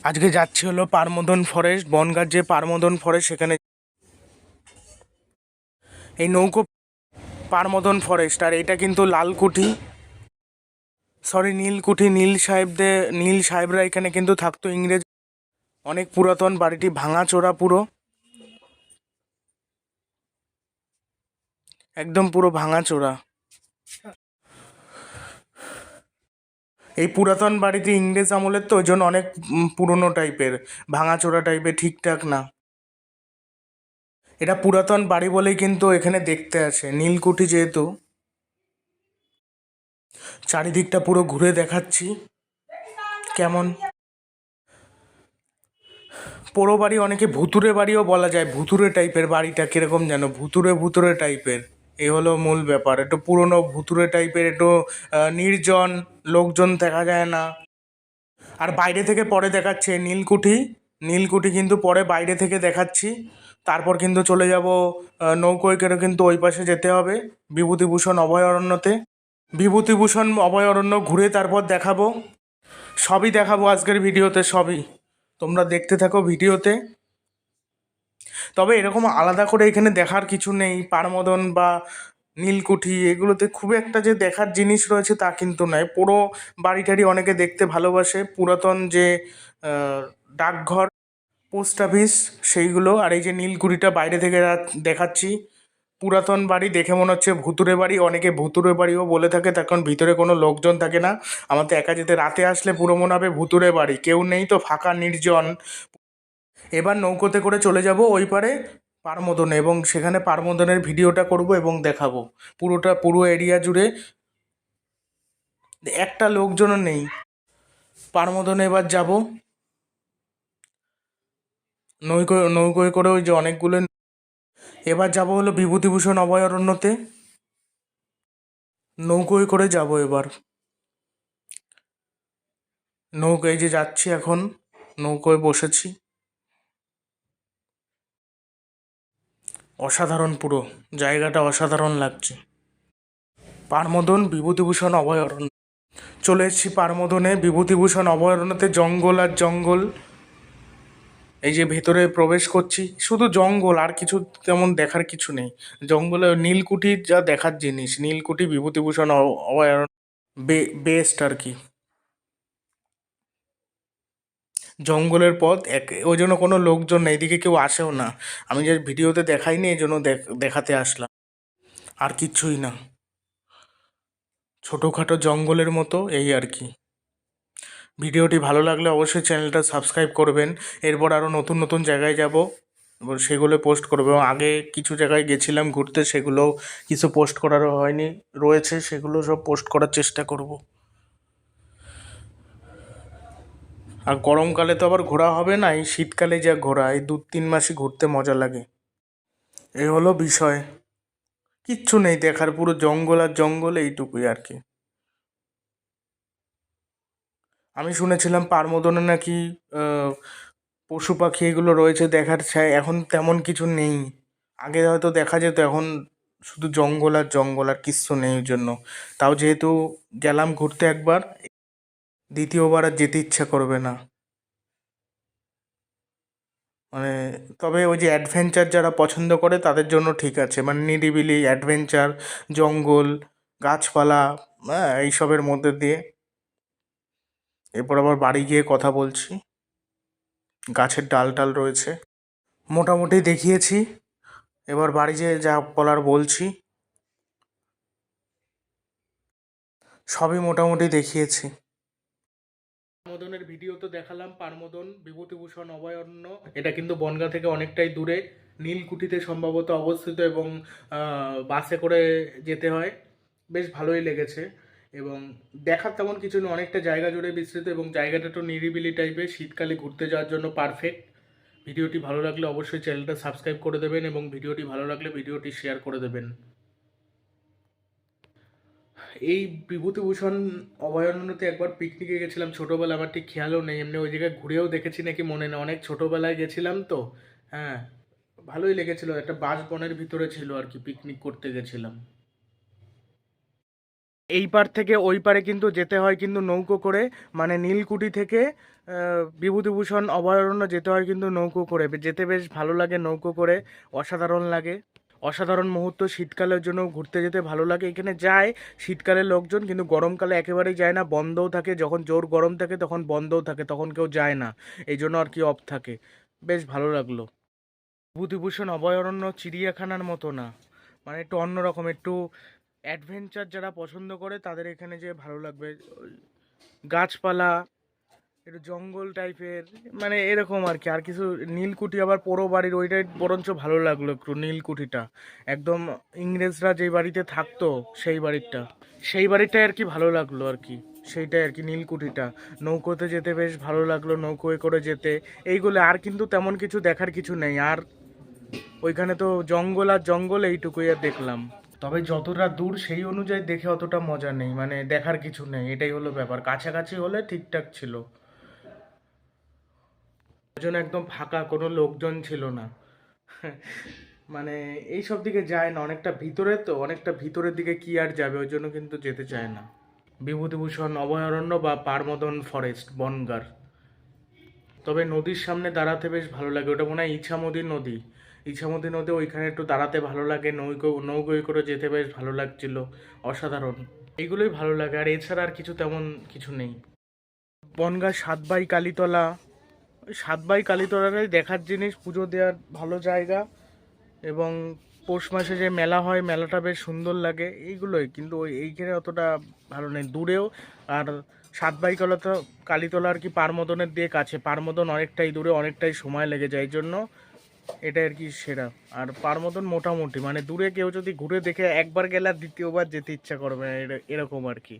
আজকে যাচ্ছি হলো পারমদন ফরেস্ট, বনগাঁর যে পারমদন ফরেস্ট সেখানে। এই নৌকো পারমদন ফরেস্ট, আর এটা কিন্তু লালকুঠি, সরি নীলকুঠি, নীল সাহেবরা এখানে কিন্তু থাকতো ইংরেজ। অনেক পুরাতন বাড়িটি, ভাঙাচোরা পুরো, একদম পুরো ভাঙাচোরা। এই পুরাতন বাড়িটি ইংরেজ আমলের, তো ওই জন্য অনেক পুরনো টাইপের, ভাঙাচোরা টাইপের, ঠিকঠাক না। এটা পুরাতন বাড়ি বলেই কিন্তু এখানে দেখতে আসে, নীলকুঠি যেহেতু। চারিদিকটা পুরো ঘুরে দেখাচ্ছি কেমন। পোড়ো বাড়ি, অনেকে ভুতুরে বাড়িও বলা যায়, ভুতুরে টাইপের বাড়িটা কীরকম যেন, ভুতুরে ভুতুরে টাইপের। এই হলো মূল ব্যাপার, একটু পুরনো ভুতুরে টাইপের, একটু নির্জন, লোকজন দেখা যায় না। আর বাইরে থেকে পরে দেখাচ্ছে নীলকুঠি, নীলকুঠি কিন্তু পরে বাইরে থেকে দেখাচ্ছি। তারপর কিন্তু চলে যাব নৌকোয় করে, কিন্তু ওই পাশে যেতে হবে বিভূতিভূষণ অভয়ারণ্যতে। বিভূতিভূষণ অভয়ারণ্য ঘুরে তারপর দেখাবো, সবই দেখাবো আজকের ভিডিওতে, সবই তোমরা দেখতে থাকো ভিডিওতে। তবে এরকম আলাদা করে এখানে দেখার কিছু নেই, পারমদন বা নীলকুঠি এগুলোতে খুব একটা যে দেখার জিনিস রয়েছে তা কিন্তু নয়। পুরো বাড়ি টাড়ি অনেকে দেখতে ভালোবাসে, পুরাতন যে ডাকঘর, পোস্ট অফিস, সেইগুলো। আর এই যে নীলকুঠিটা বাইরে থেকে দেখাচ্ছি, পুরাতন বাড়ি দেখে মনে হচ্ছে ভুতুরে বাড়ি, অনেকে ভুতুরে বাড়িও বলে থাকে, তখন ভিতরে কোনো লোকজন থাকে না। আমার তো একা যেতে, রাতে আসলে পুরো মনে হবে ভুতুরে বাড়ি, কেউ নেই তো, ফাঁকা নির্জন। এবার নৌকোতে করে চলে যাব ওই পারে পারমদনে, এবং সেখানে পারমদনের ভিডিওটা করব এবং দেখাবো পুরোটা, পুরো এরিয়া জুড়ে একটা লোকজনও নেই। পারমদনে এবার যাব নৌকোয় করে, ওই যে অনেকগুলো। এবার যাব হলো বিভূতিভূষণ অভয়ারণ্যতে, নৌকোয় করে যাব এবার। নৌকোয় যে যাচ্ছি এখন, নৌকোয় বসেছি। অসাধারণ, পুরো জায়গাটা অসাধারণ লাগছে। পারমদন বিভূতিভূষণ অভয়ারণ্য, চলে এসেছি পারমদনে বিভূতিভূষণ অভয়ারণ্যতে। জঙ্গল আর জঙ্গল, এই যে ভেতরে প্রবেশ করছি, শুধু জঙ্গল, আর কিছু তেমন দেখার কিছু নেই। জঙ্গলে নীলকুঠির যা দেখার জিনিস, নীলকুঠি বিভূতিভূষণ অভয়ারণ্য বেস্ট আর কি। জঙ্গলের পথ এক, ওই জন্য কোনো লোকজন নেই, এদিকে কেউ আসেও না। আমি যে ভিডিওতে দেখাইনি, এই জন্য দেখাতে আসলাম, আর কিচ্ছুই না। ছোটোখাটো জঙ্গলের মতো, এই আর কি। ভিডিওটি ভালো লাগলে অবশ্যই চ্যানেলটা সাবস্ক্রাইব করবেন। এরপর আরও নতুন নতুন জায়গায় যাব, এবার সেগুলো পোস্ট করবো। এবং আগে কিছু জায়গায় গেছিলাম ঘুরতে, সেগুলো কিছু পোস্ট করারও হয়নি, রয়েছে, সেগুলো সব পোস্ট করার চেষ্টা করব। আর গরমকালে তো আবার ঘোরা হবে না, এই শীতকালে যা ঘোরা, এই 2-3 মাসই ঘুরতে মজা লাগে। এই হলো বিষয়, কিচ্ছু নেই দেখার, পুরো জঙ্গল আর জঙ্গল, এইটুকুই আর কি। আমি শুনেছিলাম পারমদনে নাকি পশু পাখি এগুলো রয়েছে দেখার, এখন তেমন কিছু নেই। আগে হয়তো দেখা যেত, এখন শুধু জঙ্গল আর জঙ্গল, আর কিচ্ছু নেই। ওই জন্য তাও যেহেতু গেলাম ঘুরতে একবার, দ্বিতীয়বার আর যেতে ইচ্ছা করবে না। মানে তবে ওই যে অ্যাডভেঞ্চার যারা পছন্দ করে তাদের জন্য ঠিক আছে, মানে নিরিবিলি অ্যাডভেঞ্চার, জঙ্গল, গাছপালা, হ্যাঁ, এইসবের মধ্যে দিয়ে। এরপর আবার বাড়ি গিয়ে কথা বলছি, গাছের ডাল টাল রয়েছে, মোটামুটি দেখিয়েছি। এবার বাড়ি যেয়ে যা বলার বলছি, সবই মোটামুটি দেখিয়েছি। পারমদনের ভিডিও তো দেখালাম, পারমদন বিভূতিভূষণ অভয়ারণ্য, এটা কিন্তু বনগাঁ থেকে অনেকটাই দূরে, নীলকুঠিতে সম্ভবত অবস্থিত, এবং বাসে করে যেতে হয়। বেশ ভালোই লেগেছে, এবং দেখার তেমন কিছু নেই, অনেকটা জায়গা জুড়ে বিস্তৃত, এবং জায়গাটা একটু নিরিবিলি টাইপের, শীতকালে ঘুরতে যাওয়ার জন্য পারফেক্ট। ভিডিওটি ভালো লাগলে অবশ্যই চ্যানেলটা সাবস্ক্রাইব করে দেবেন, এবং ভিডিওটি ভালো লাগলে ভিডিওটি শেয়ার করে দেবেন। এই বিভূতিভূষণ অভয়ারণ্যতে একবার পিকনিকে গেছিলাম ছোটোবেলা, আমার ঠিক খেয়ালও নেই, এমনি ওই জায়গায় ঘুরেও দেখেছি নাকি মনে নেই, অনেক ছোটোবেলায় গেছিলাম তো। হ্যাঁ, ভালোই লেগেছিলো, একটা বাঁশবনের ভিতরে ছিল আর কি, পিকনিক করতে গেছিলাম। এই পার থেকে ওই পারে কিন্তু যেতে হয় কিন্তু নৌকো করে, মানে নীলকুঠি থেকে বিভূতিভূষণ অভয়ারণ্য যেতে হয় কিন্তু নৌকো করে, যেতে বেশ ভালো লাগে নৌকো করে, অসাধারণ লাগে। অসাধারণ মুহূর্ত, শীতকালের জন্য ঘুরতে যেতে ভালো লাগে। এখানে যায় শীতকালে লোকজন, কিন্তু গরমকালে একেবারেই যায় না, বন্ধও থাকে, যখন জোর গরম থাকে তখন বন্ধও থাকে, তখন কেউ যায় না, এই জন্য আর কি অফ থাকে। বেশ ভালো লাগলো। বিভূতিভূষণ অভয়ারণ্য চিড়িয়াখানার মতো না, মানে একটু অন্যরকম, একটু অ্যাডভেঞ্চার যারা পছন্দ করে তাদের এখানে যে ভালো লাগবে। গাছপালা, একটু জঙ্গল টাইপের, মানে এরকম আর কি। আর কিছু নীলকুঠি আবার পোড়ো বাড়ির ওইটাই বরঞ্চ ভালো লাগলো একটু, নীলকুঠিটা একদম ইংরেজরা যেই বাড়িতে থাকতো সেই বাড়িটাই আর কি ভালো লাগলো আর কি। সেইটাই আর কি নীলকুঠিটা। নৌকোতে যেতে বেশ ভালো লাগলো, নৌকোয় করে যেতে। এইগুলো আর কিন্তু তেমন কিছু দেখার কিছু নেই আর। ওইখানে তো জঙ্গল আর জঙ্গল, এইটুকুই আর দেখলাম। তবে যতটা দূর সেই অনুযায়ী দেখে অতটা মজা নেই, মানে দেখার কিছু নেই, এটাই হলো ব্যাপার। কাছাকাছি হলে ঠিকঠাক ছিল। ওই জন্য একদম ফাঁকা, কোনো লোকজন ছিল না। মানে এই সব দিকে যায় না, অনেকটা ভিতরে তো, অনেকটা ভিতরের দিকে কি আর যাবে, ওই জন্য কিন্তু যেতে চায় না। বিভূতিভূষণ অভয়ারণ্য বা পারমদন ফরেস্ট বনগাঁ। তবে নদীর সামনে দাঁড়াতে বেশ ভালো লাগে, ওটা মনে হয় ইছামতি নদী। ইছামতি নদী, ওইখানে একটু দাঁড়াতে ভালো লাগে, নৌকোয় করে যেতে বেশ ভালো লাগছিল। অসাধারণ। এইগুলোই ভালো লাগে, আর এছাড়া আর কিছু তেমন কিছু নেই। বনগাঁ সাতবাই কালীতলা, ওই সাতবাই কালীতলাটাই দেখার জিনিস, পুজো দেওয়ার ভালো জায়গা। এবং পৌষ মাসে যে মেলা হয়, মেলাটা বেশ সুন্দর লাগে, এইগুলোই। কিন্তু এইখানে অতটা ভালো নেই দূরেও। আর সাতবাই কালীতলা আর কি পারমদনের দিয়ে কাছে, পারমদন অনেকটাই দূরে, অনেকটাই সময় লেগে যায়, এই জন্য এটা আর কি সেরা। আর পারমদন মোটামুটি, মানে দূরে কেউ যদি ঘুরে দেখে একবার গেলে আর দ্বিতীয়বার যেতে ইচ্ছা করবে না, এরকম আর কি।